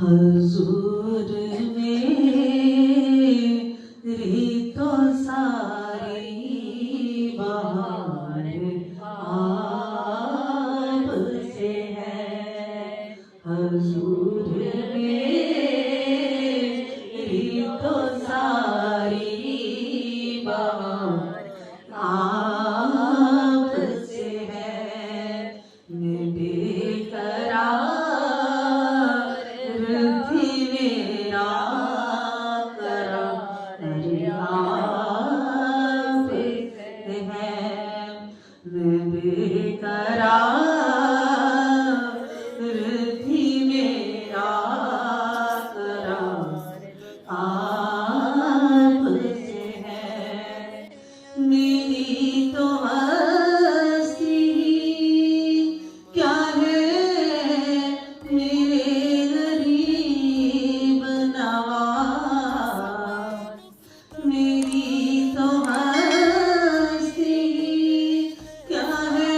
हजूर मेरी तो सारी बहार आपसे है। हजूर मेरी तो सारी बहार आपसे है। मैं बेकरार थी, मेरा करार आपसे है। मैं बेकरार थी, मेरा करार आपसे है। मेरी तो हस्ती क्या है, मेरे गरीब नवाज। मेरी तो हस्ती क्या है,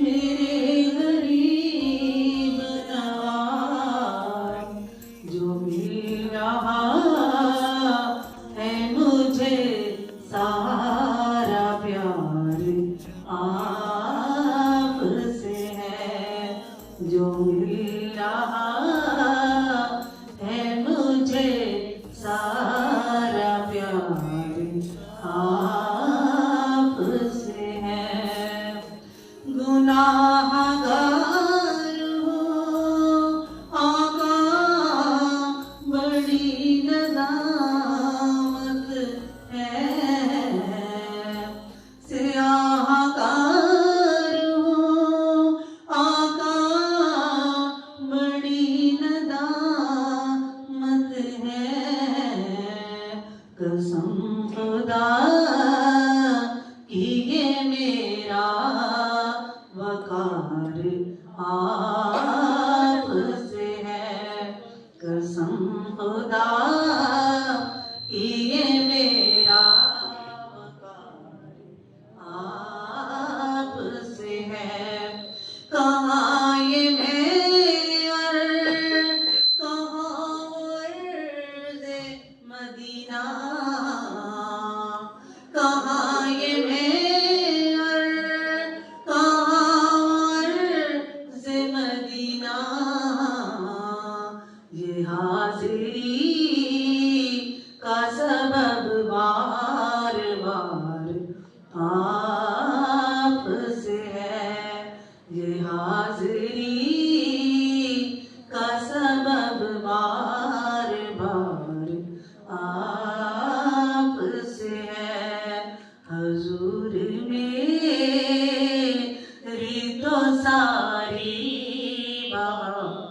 मेरे गरीब नवाज। जो मिल रहा है मुझे सारा प्यार आपसे है। जो मिल रहा है मुझे सारा प्यार आपसे है। गुनाहगार हूँ आका, बड़ी नदामत है। स्याहकार हूँ आका, बड़ी नदामत है। कसम खुदा की ये मेरा वकार आपसे है। कसम खुदा की ये मेरा वकार आपसे है। कहाँ ये मेयर, कहाँ अर्ज़े मदीना। कहाँ ये मेयर, कहाँ अर्ज़े मदीना। ये हाज़िरी का सबब बार बार आपसे है। ये हाज़िरी का सबब बार बार आपसे है। हजूर मेरी तो सारी बहार